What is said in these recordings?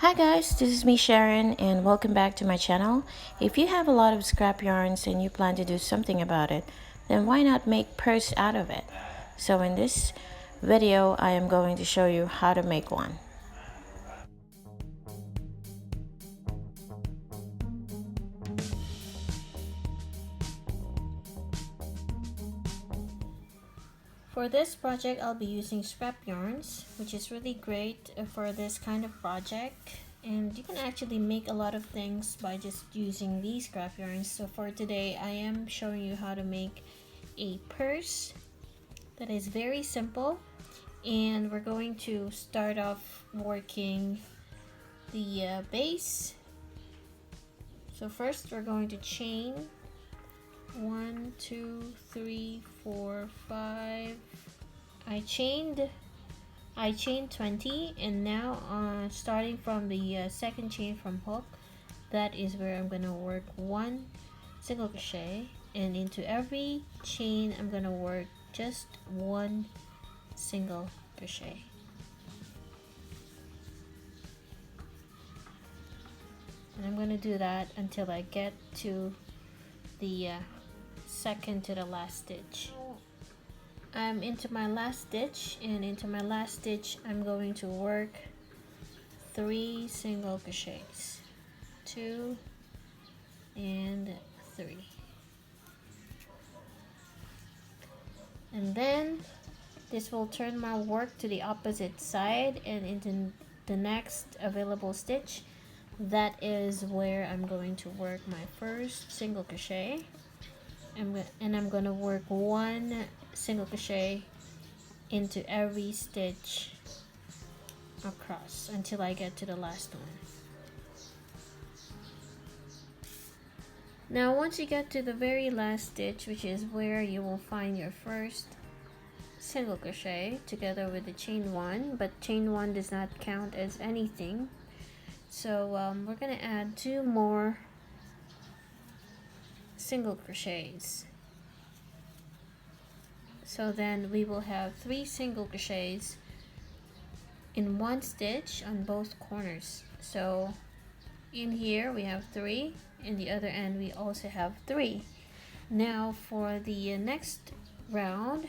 Hi guys, this is me Sharon and welcome back to my channel. If you have a lot of scrap yarns and you plan to do something about it, then why not make purse out of it? So in this video, I am going to show you how to make one. For this project, I'll be using scrap yarns, which is really great for this kind of project. And you can actually make a lot of things by just using these scrap yarns. So for today, I am showing you how to make a purse that is very simple. And we're going to start off working the base. So first we're going to chain 1, 2, 3, 4, 5. I chained 20, and now starting from the second chain from hook, that is where I'm gonna work 1 single crochet, and into every chain I'm gonna work just 1 single crochet. And I'm going to do that until I get to the second to the last stitch. I'm into my last stitch, and into my last stitch I'm going to work 3 single crochets, 2 and 3, and then this will turn my work to the opposite side, and into the next available stitch, that is where I'm going to work my first single crochet. And I'm going to work 1 single crochet into every stitch across until I get to the last one. Now once you get to the very last stitch, which is where you will find your first single crochet together with the chain 1, but chain 1 does not count as anything. So we're going to add 2 more single crochets. So then we will have 3 single crochets in 1 stitch on both corners. So in here we have 3, in the other end we also have 3. Now for the next round,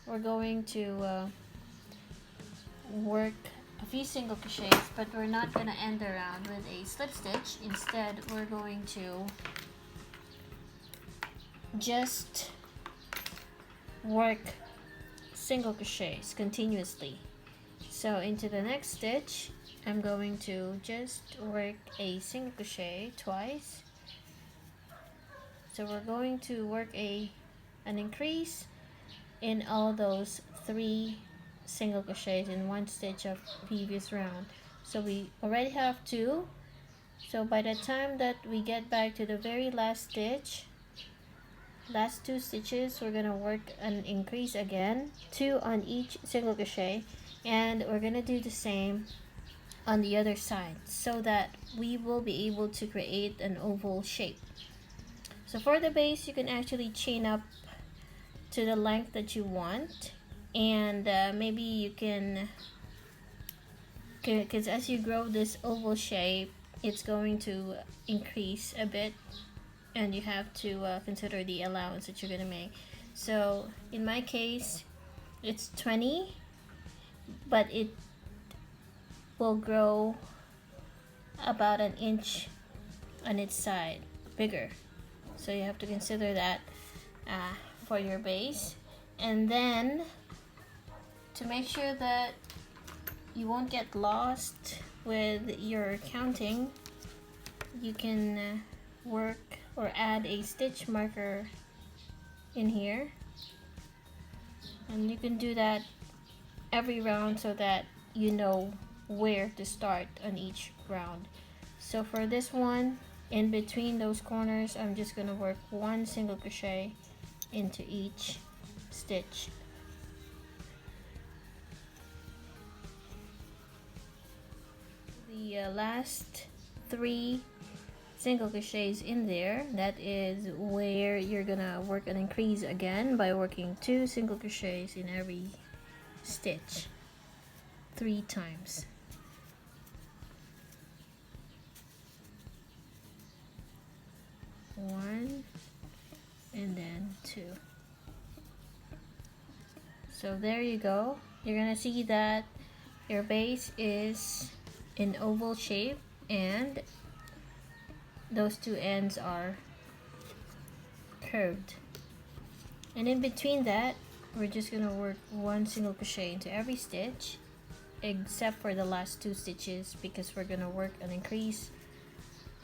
we're going to work a few single crochets, but we're not going to end the round with a slip stitch. Instead, we're going to just work single crochets continuously. So into the next stitch, I'm going to just work a single crochet twice. So we're going to work an increase in all those 3 single crochets in 1 stitch of previous round. So we already have 2. So by the time that we get back to the very last stitch, last 2 stitches, we're gonna work an increase again, 2 on each single crochet, and we're gonna do the same on the other side so that we will be able to create an oval shape. So for the base, you can actually chain up to the length that you want, and maybe you can, because as you grow this oval shape, it's going to increase a bit, and you have to consider the allowance that you're gonna make. So in my case, it's 20, but it will grow about an inch on its side bigger. So you have to consider that for your base. And then to make sure that you won't get lost with your counting, you can work or add a stitch marker in here, and you can do that every round so that you know where to start on each round. So for this one, in between those corners, I'm just going to work 1 single crochet into each stitch. The last 3 single crochets in there, that is where you're gonna work an increase again by working 2 single crochets in every stitch 3 times. So there you go. You're gonna see that your base is in oval shape and those two ends are curved. And in between that, we're just gonna work one single crochet into every stitch except for the last two stitches, because we're gonna work an increase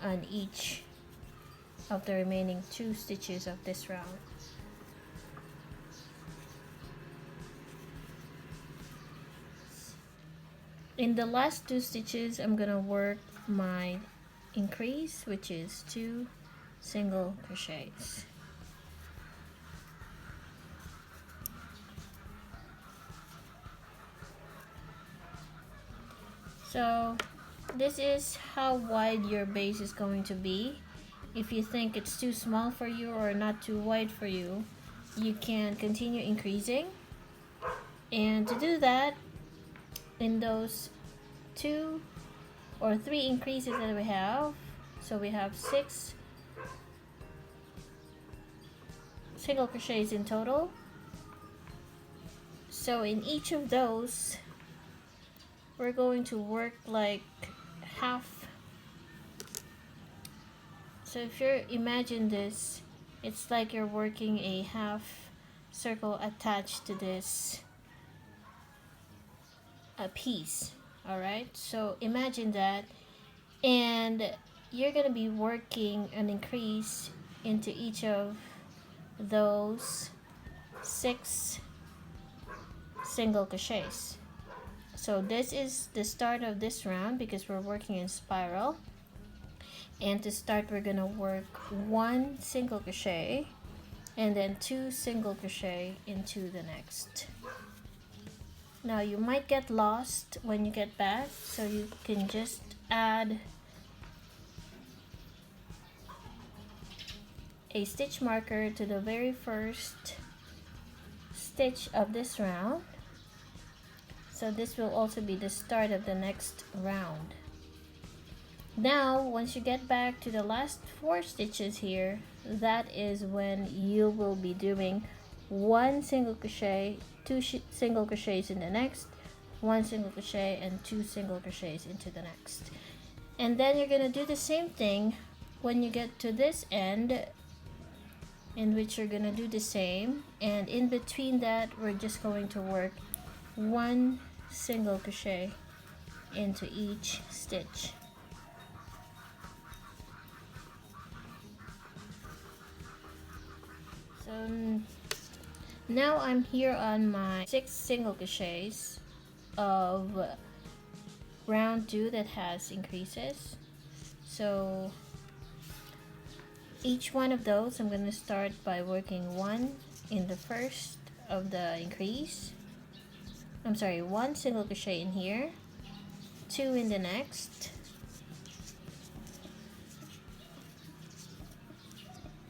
on each of the remaining two stitches of this round. In the last two stitches, I'm gonna work my increase, which is 2 single crochets. So this is how wide your base is going to be. If you think it's too small for you or not too wide for you, you can continue increasing. And to do that, in those 2 or 3 increases that we have, so we have 6 single crochets in total. So in each of those, we're going to work like half. So if you imagine this, it's like you're working a half circle attached to this piece. Alright, so imagine that, and you're gonna be working an increase into each of those 6 single crochets. So this is the start of this round because we're working in spiral. And to start, we're gonna work 1 single crochet and then 2 single crochet into the next. Now you might get lost when you get back, so you can just add a stitch marker to the very first stitch of this round. So this will also be the start of the next round. Now, once you get back to the last 4 stitches here, that is when you will be doing 1 single crochet, 2 single crochets in the next, 1 single crochet, and 2 single crochets into the next. And then you're gonna do the same thing when you get to this end, in which you're gonna do the same, and in between that, we're just going to work 1 single crochet into each stitch. So now I'm here on my 6 single crochets of round 2 that has increases. So each one of those, I'm going to start by working 1 in the first of the increase. I'm sorry, 1 single crochet in here, 2 in the next,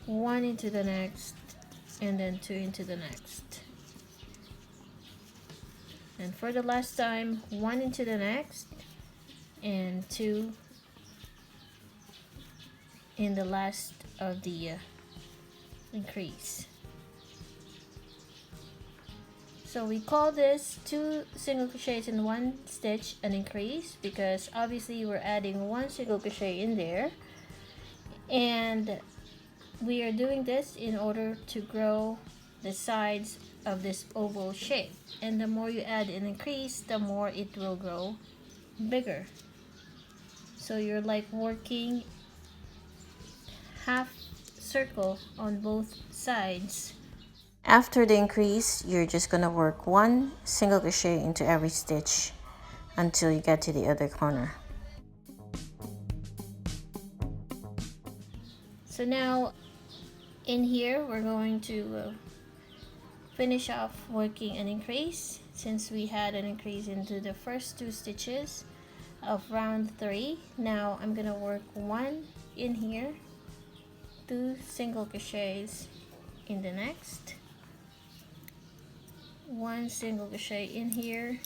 1 into the next, and then 2 into the next. And for the last time, 1 into the next and 2 in the last of the increase. So we call this 2 single crochets in 1 stitch an increase, because obviously we're adding 1 single crochet in there, and we are doing this in order to grow the sides of this oval shape. And the more you add an increase, the more it will grow bigger. So you're like working half circle on both sides. After the increase, you're just gonna work 1 single crochet into every stitch until you get to the other corner. So now in here, we're going to finish off working an increase, since we had an increase into the first 2 stitches of round 3. Now I'm gonna work 1 in here, 2 single crochets in the next, 1 single crochet in here,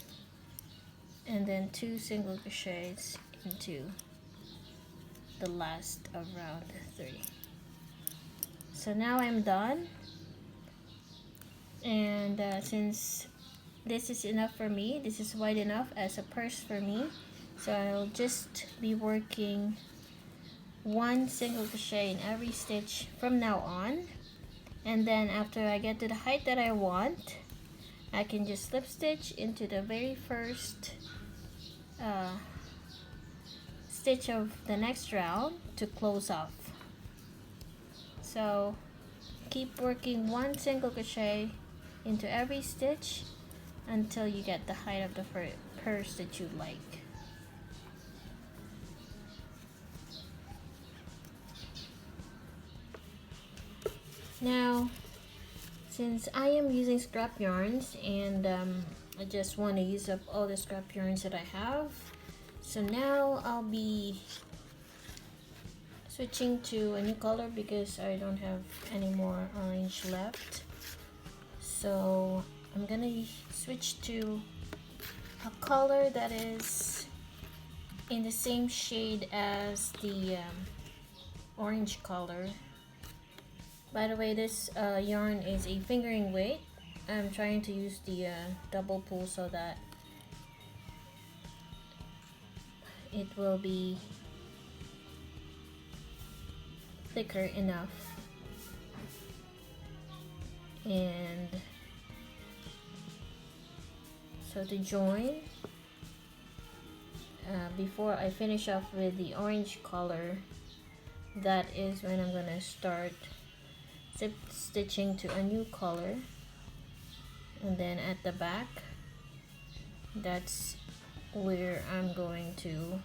and then 2 single crochets into the last of round 3. So now I'm done, and since this is enough for me. This is wide enough as a purse for me. So I'll just be working one single crochet in every stitch from now on. And then after I get to the height that I want, I can just slip stitch into the very first stitch of the next round to close off. So keep working one single crochet into every stitch until you get the height of the purse that you like. Now, since I am using scrap yarns and I just want to use up all the scrap yarns that I have, so now I'll be switching to a new color because I don't have any more orange left. So I'm gonna switch to a color that is in the same shade as the orange color. By the way, this yarn is a fingering weight. I'm trying to use the double pull so that it will be thicker enough. And so to join, before I finish off with the orange color, that is when I'm gonna start zip stitching to a new color. And then at the back, that's where I'm going to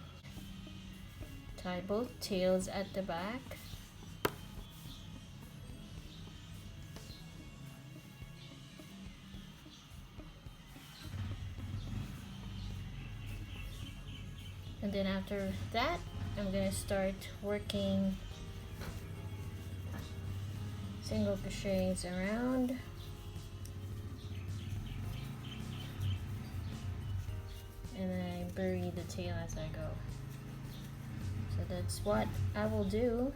tie both tails at the back. And then after that, I'm gonna start working single crochets around. And then I bury the tail as I go. So that's what I will do.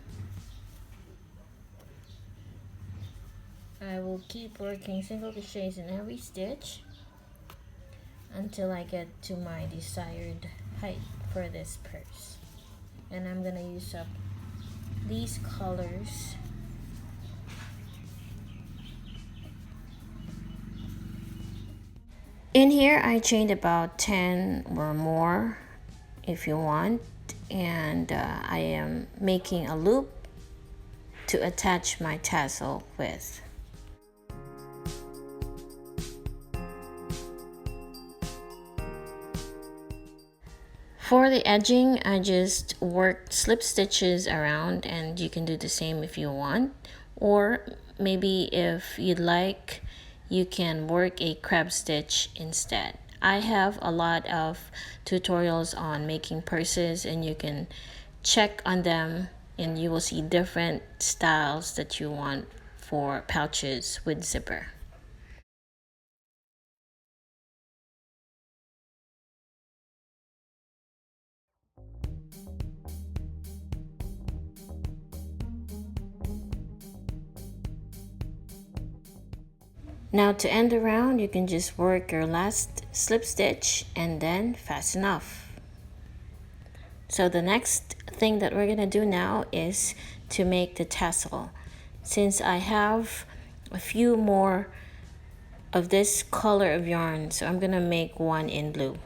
I will keep working single crochets in every stitch until I get to my desired height for this purse. And I'm gonna use up these colors. In here I chained about 10 or more if you want, and I am making a loop to attach my tassel with. For the edging, I just worked slip stitches around, and you can do the same if you want, or maybe if you'd like, you can work a crab stitch instead. I have a lot of tutorials on making purses, and you can check on them and you will see different styles that you want for pouches with zipper. Now to end the round, you can just work your last slip stitch and then fasten off. So the next thing that we're going to do now is to make the tassel. Since I have a few more of this color of yarn, so I'm going to make one in blue.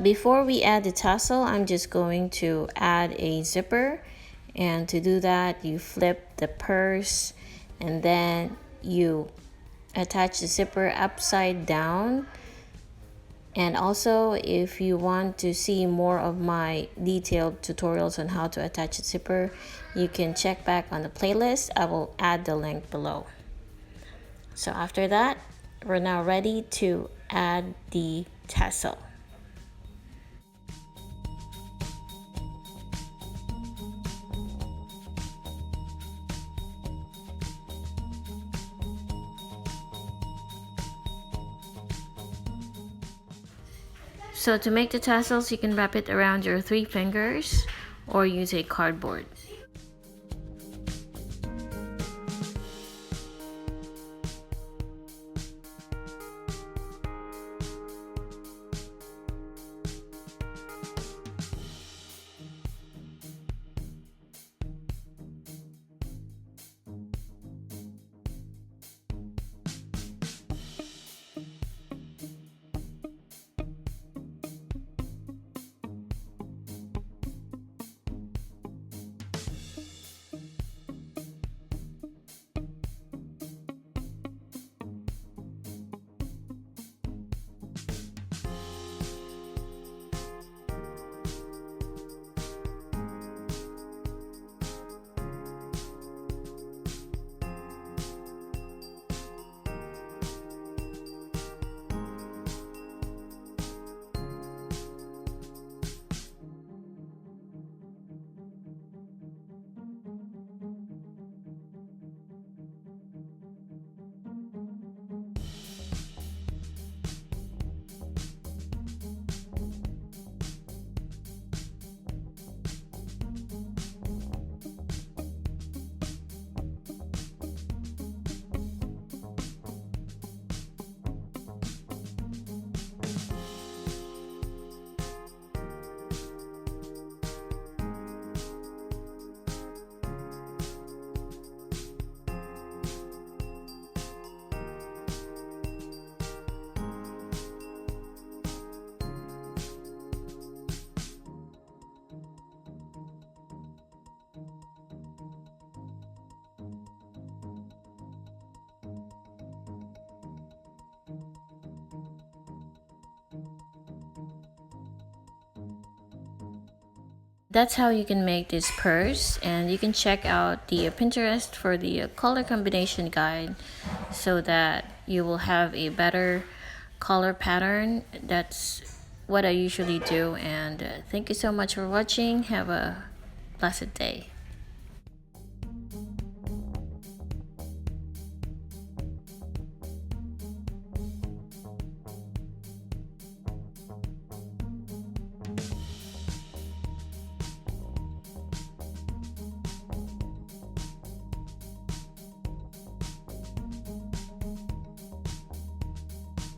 Before we add the tassel, I'm just going to add a zipper, and to do that you flip the purse and then you attach the zipper upside down. And also, if you want to see more of my detailed tutorials on how to attach a zipper, you can check back on the playlist. I will add the link below. So after that, we're now ready to add the tassel. So to make the tassels, you can wrap it around your 3 fingers or use a cardboard. that's how you can make this purse, and you can check out the Pinterest for the color combination guide so that you will have a better color pattern. That's what I usually do, and thank you so much for watching. Have a blessed day.